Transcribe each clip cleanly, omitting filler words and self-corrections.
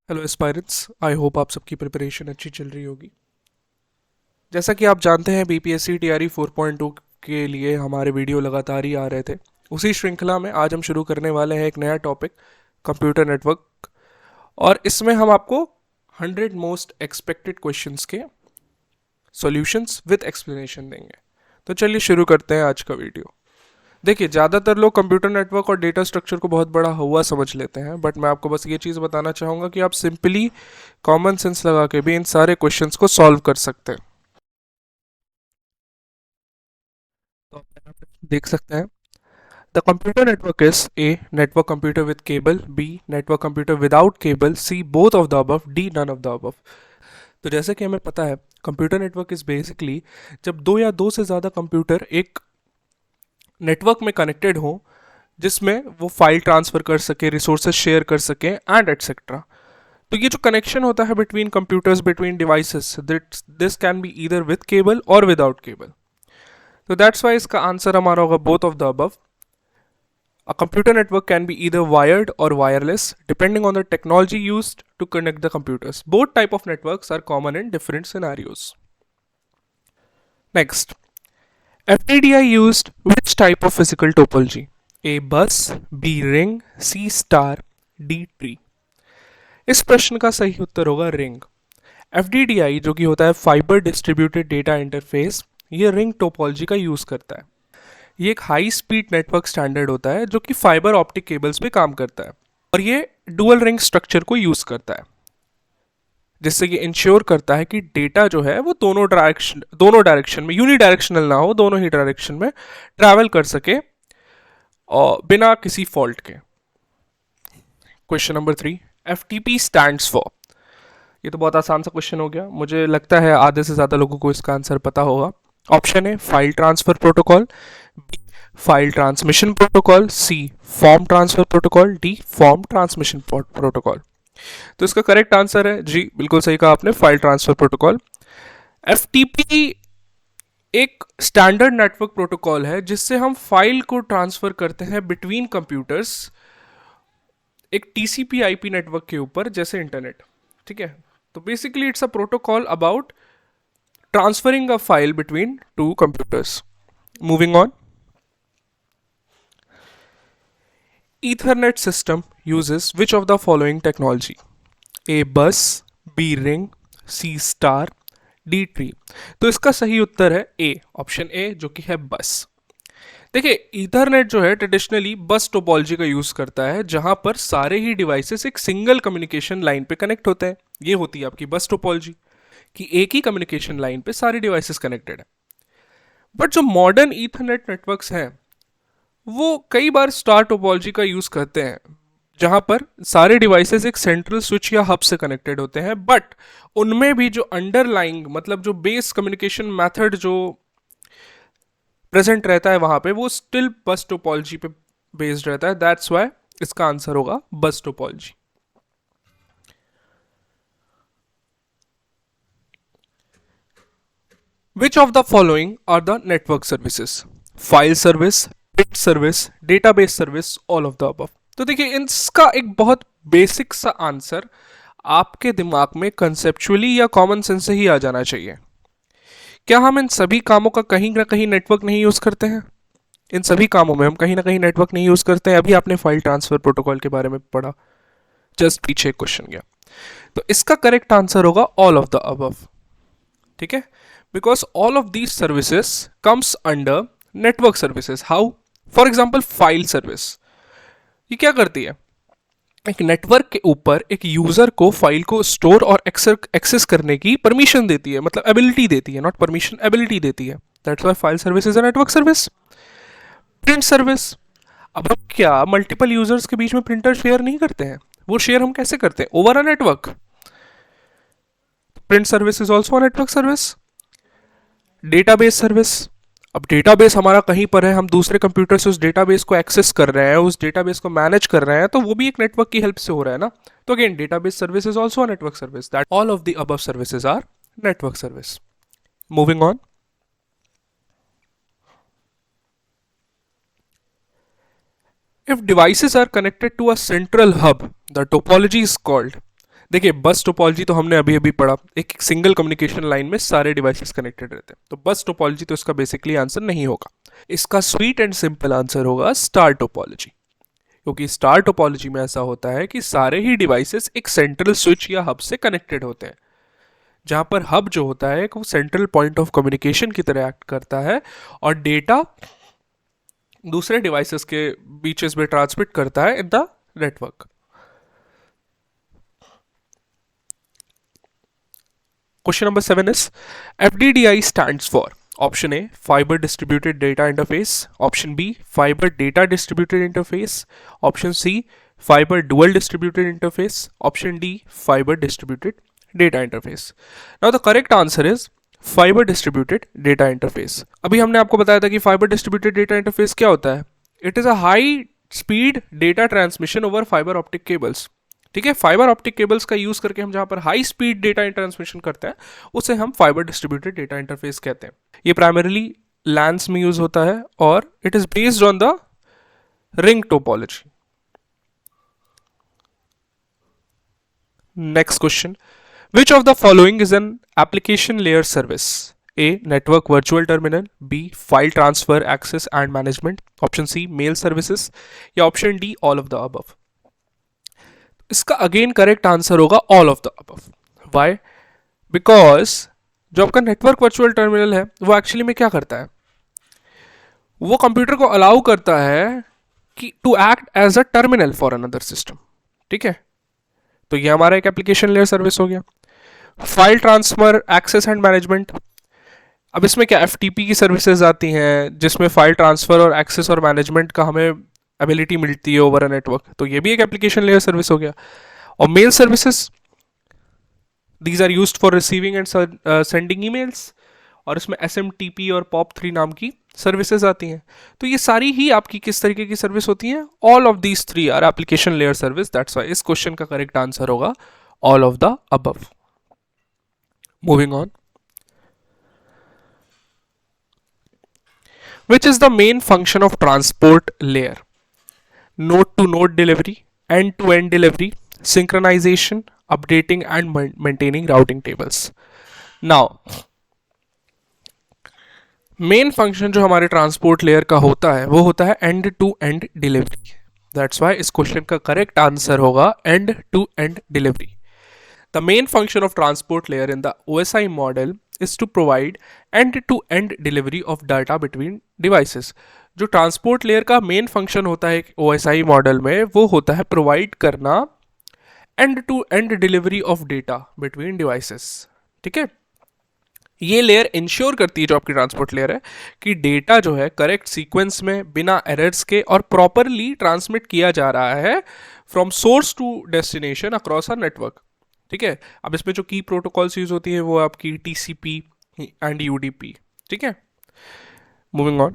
Hello aspirants, I hope आप सबकी preparation अच्छी चल रही होगी। जैसा कि आप जानते हैं बीपीएससी टीआरई 4.2 के लिए हमारे वीडियो लगातार ही आ रहे थे। उसी श्रृंखला में आज हम शुरू करने वाले हैं एक नया टॉपिक, कंप्यूटर नेटवर्क। और इसमें हम आपको 100 मोस्ट एक्सपेक्टेड क्वेश्चंस के सॉल्यूशंस विद एक्सप्लेनेशन देंगे। तो चलिए शुरू करते हैं आज का वीडियो। देखिए, ज़्यादातर लोग कंप्यूटर नेटवर्क और डेटा स्ट्रक्चर को बहुत बड़ा हुआ समझ लेते हैं, बट मैं आपको बस ये चीज़ बताना चाहूँगा कि आप सिंपली कॉमन सेंस लगा के भी इन सारे क्वेश्चंस को सॉल्व कर सकते हैं। तो आप यहाँ पे देख सकते हैं, the computer network is a network computer with cable, B network computer without cable, C both of the above, D none of the above. तो जैसे कि हमें पता है, कंप्यूटर नेटवर्क इज बेसिकली जब दो या दो से ज़्यादा कंप्यूटर एक नेटवर्क में कनेक्टेड हो, जिसमें वो फाइल ट्रांसफर कर सके, रिसोर्सेज शेयर कर सके एंड एटसेट्रा। तो ये जो कनेक्शन होता है between computers, between devices, this can be either with cable और विदाउट केबल। तो दैट्स वाई इसका आंसर हमारा होगा both of the above. A computer network can be either wired or wireless depending on the technology used to connect the computers. Both type of networks are common in different scenarios. Next, FTDI used which type of physical topology? A bus, B ring, C star, D tree. इस प्रश्न का सही उत्तर होगा ring. FDDI जो कि होता है fibre distributed data interface, ये रिंग टोपोलॉजी का यूज़ करता है। ये एक हाई स्पीड नेटवर्क स्टैंडर्ड होता है जो कि फाइबर ऑप्टिक केबल्स पे काम करता है, और ये डुअल रिंग स्ट्रक्चर को यूज़ करता है, जिससे ये इंश्योर करता है कि डेटा जो है वो दोनों डायरेक्शन में यूनी डायरेक्शनल ना हो, दोनों ही डायरेक्शन में ट्रैवल कर सके और बिना किसी फॉल्ट के। Question number 3, FTP stands for. ये तो बहुत आसान सा क्वेश्चन हो गया, मुझे लगता है आधे से ज़्यादा लोगों को इसका आंसर पता होगा। Option A file transfer protocol, B file transmission protocol, C form transfer protocol, D form transmission protocol. तो इसका करेक्ट आंसर है जी, बिल्कुल सही कहा आपने, फाइल ट्रांसफर प्रोटोकॉल। एफटीपी एक स्टैंडर्ड नेटवर्क प्रोटोकॉल है जिससे हम फाइल को ट्रांसफर करते हैं बिटवीन कंप्यूटर्स, एक टीसीपी आईपी नेटवर्क के ऊपर, जैसे इंटरनेट। ठीक है, तो basically it's a protocol about transferring a file between two computers. Moving on, Ethernet system uses which of the following technology? A bus, B ring, C star, D tree. तो इसका सही उत्तर है ए, ऑप्शन ए, जो कि है बस। देखिए, Ethernet जो है ट्रेडिशनली बस टोपोलॉजी का यूज करता है, जहां पर सारे ही डिवाइसेस एक सिंगल कम्युनिकेशन लाइन पे कनेक्ट होते हैं। ये होती है आपकी बस टोपोलॉजी, कि एक ही कम्युनिकेशन लाइन पे सारे डिवाइसेस कनेक्टेड है। बट जो मॉडर्न ईथरनेट नेटवर्क्स हैं, वो कई बार स्टार टोपोलॉजी का यूज़ करते हैं, जहां पर सारे डिवाइसेस एक सेंट्रल स्विच या हब से कनेक्टेड होते हैं, बट उनमें भी जो अंडरलाइंग, मतलब जो बेस कम्युनिकेशन मेथड जो प्रेजेंट रहता है वहां पे, वो स्टिल बस टोपोलॉजी पे बेस्ड रहता है। दैट्स वाई इसका आंसर होगा बस topology. Which of the following are the network services? File service, bit service, database service, all of the above. तो देखिए, इसका एक बहुत बेसिक सा आंसर आपके दिमाग में कंसेप्चुअली या कॉमन सेंस से ही आ जाना चाहिए। क्या हम इन सभी कामों का कहीं ना कहीं नेटवर्क नहीं यूज करते हैं? इन सभी कामों में हम कहीं ना कहीं नेटवर्क नहीं यूज करते हैं। अभी आपने फाइल ट्रांसफर प्रोटोकॉल के बारे में पढ़ा, जस्ट पीछे क्वेश्चन गया। तो इसका करेक्ट आंसर होगा ऑल ऑफ द अबव। ठीक है, because all of these services comes under network services. How? For example, file service ये क्या करती है? एक नेटवर्क के ऊपर एक यूजर को फाइल को स्टोर और एक्सेस करने की परमिशन देती है, मतलब एबिलिटी देती है, नॉट परमिशन, एबिलिटी देती है। That's why file service is a network service. Print service, अब हम क्या मल्टीपल यूजर्स के बीच में प्रिंटर शेयर नहीं करते हैं? वो शेयर हम कैसे करते हैं? Over a network. Print service is also a network service. Database service, अब डेटाबेस हमारा कहीं पर है, हम दूसरे कंप्यूटर से उस डेटाबेस को एक्सेस कर रहे हैं, उस डेटाबेस को मैनेज कर रहे हैं, तो वो भी एक नेटवर्क की हेल्प से हो रहा है ना। तो again database service is also a network service. That all of the above services are network service. Moving on, if devices are connected to a central hub, the topology is called, देखिए बस topology तो हमने अभी अभी पढ़ा, एक single communication line में सारे डिवाइसेस कनेक्टेड रहते हैं, तो बस टोपोलॉजी तो इसका बेसिकली आंसर नहीं होगा। इसका स्वीट एंड सिंपल आंसर होगा स्टार टोपोलॉजी, क्योंकि स्टार टोपोलॉजी में ऐसा होता है कि सारे ही डिवाइसेस एक सेंट्रल स्विच या हब से कनेक्टेड होते हैं, जहां पर हब जो होता है वो सेंट्रल पॉइंट ऑफ कम्युनिकेशन की तरह एक्ट करता है और डेटा दूसरे डिवाइसेस के बीचेस में ट्रांसमिट करता है in the network. Question number 7 is FDDI stands for option A Fiber Distributed Data Interface, option B Fiber Data Distributed Interface, option C Fiber Dual Distributed Interface, option D Fiber Distributed Data Interface. Now the correct answer is Fiber Distributed Data Interface. अभी हमने आपको बताया था कि Fiber Distributed Data Interface क्या होता है? It is a high speed data transmission over fiber optic cables. ठीक है, फाइबर ऑप्टिक केबल्स का यूज करके हम जहां पर हाई स्पीड डेटा ट्रांसमिशन करते हैं उसे हम फाइबर डिस्ट्रीब्यूटेड डेटा इंटरफेस कहते हैं। ये प्राइमरीली लैंस में यूज होता है और it is based on the ring topology. Next question, which of the following is an application layer service? A network virtual terminal, B file transfer access and management, option C mail services या option D all of the above। इसका again correct answer होगा all of the above. Why? Because जो आपका network virtual terminal है वो actually में क्या करता है, वो कंप्यूटर को अलाउ करता है कि to act as a terminal for another system. ठीक है, तो ये हमारा एक एप्लीकेशन लेयर सर्विस हो गया। File transfer access and management, अब इसमें क्या एफटीपी की सर्विसेज आती हैं जिसमें फाइल ट्रांसफर और एक्सेस और मैनेजमेंट का हमें एबिलिटी मिलती है ओवर अ नेटवर्क, तो ये भी एक एप्लीकेशन लेयर सर्विस हो गया। और mail services, these are used for receiving and sending emails, और इसमें एसएमटीपी और पॉप3 नाम की सर्विसेज आती हैं। तो ये सारी ही आपकी किस तरीके की सर्विस होती हैं? All of these three are application layer service, that's why इस क्वेश्चन का करेक्ट आंसर होगा all of the above. Moving on, which is the main function of transport layer? Node to node delivery, end to end delivery, synchronization, updating and maintaining routing tables. Now main function जो हमारे transport layer का होता है वो होता है end to end delivery, that's why इस question का करेक्ट आंसर होगा end to end delivery. The main function of transport layer in the OSI model is to provide end-to-end delivery of data between devices. जो transport layer का main function होता है OSI model में वो होता है provide करना end to end delivery of data between devices. ठीक है, ये लेयर इंश्योर करती है, जो आपकी ट्रांसपोर्ट लेयर है, कि डेटा जो है करेक्ट सीक्वेंस में बिना एरर्स के और प्रॉपरली ट्रांसमिट किया जा रहा है from source to destination across a network. ठीक है, अब इसमें जो की प्रोटोकॉल्स यूज होती है वो आपकी टीसीपी एंड यूडीपी। ठीक है, moving on,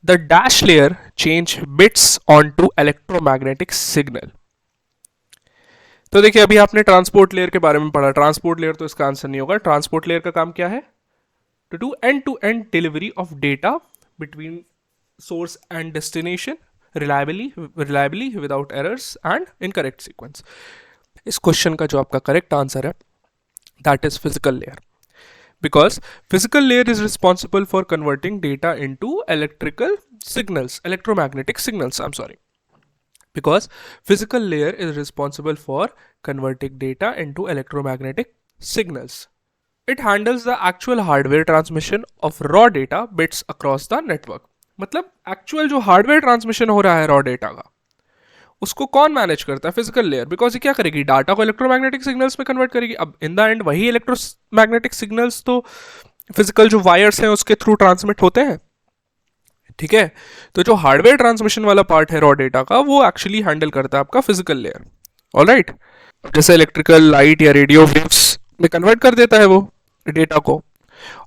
the dash layer change bits on to electromagnetic signal. तो देखिए अभी आपने ट्रांसपोर्ट लेयर के बारे में पढ़ा, ट्रांसपोर्ट लेयर तो इसका आंसर नहीं होगा। ट्रांसपोर्ट लेयर का काम क्या है? To do end to end delivery of data between source and destination reliably without errors and in correct sequence. इस क्वेश्चन का जो आपका करेक्ट आंसर है that is physical layer, because physical layer is responsible for converting data into electromagnetic signals, I'm sorry, because physical layer is responsible for converting data into electromagnetic signals. It handles the actual hardware transmission of raw data bits across the network. मतलब actual जो hardware transmission हो रहा है raw data का उसको कौन manage करता है? फिजिकल लेयर, बिकॉज ये क्या करेगी? डाटा को इलेक्ट्रोमैग्नेटिक सिग्नल्स में कन्वर्ट करेगी। अब इन द एंड वही इलेक्ट्रोमैग्नेटिक सिग्नल्स तो फिजिकल जो वायर्स हैं उसके थ्रू ट्रांसमिट होते हैं। ठीक है, तो जो हार्डवेयर ट्रांसमिशन वाला पार्ट है रॉ डेटा का वो एक्चुअली हैंडल करता है आपका फिजिकल लेयर। ऑलराइट, जैसे इलेक्ट्रिकल लाइट या रेडियो वेव्स में कन्वर्ट कर देता है वो डेटा को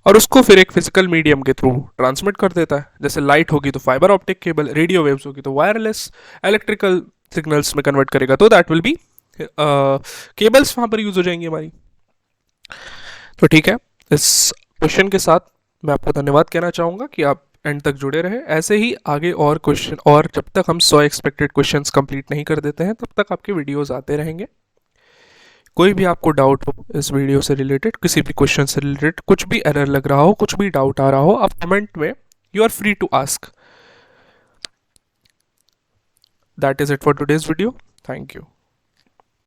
और उसको फिर एक फिजिकल मीडियम के थ्रू ट्रांसमिट कर देता है। जैसे लाइट होगी तो fibre optic cable, radio waves होगी तो वायरलेस, इलेक्ट्रिकल सिग्नल्स में कन्वर्ट करेगा तो दैट विल बी केबल्स वहां पर यूज हो जाएंगी हमारी। तो ठीक है, इस क्वेश्चन के साथ मैं आपको धन्यवाद कहना चाहूंगा कि आप एंड तक जुड़े रहे। ऐसे ही आगे और क्वेश्चन, और जब तक हम 100 एक्सपेक्टेड क्वेश्चंस कंप्लीट नहीं कर देते हैं तब तक आपके वीडियोस आते रहेंगे। कोई भी आपको डाउट हो इस वीडियो से रिलेटेड, किसी भी क्वेश्चन से रिलेटेड, कुछ भी एरर लग रहा हो, कुछ भी डाउट आ रहा हो, आप कमेंट में you are free to ask. That is it for today's video. Thank you.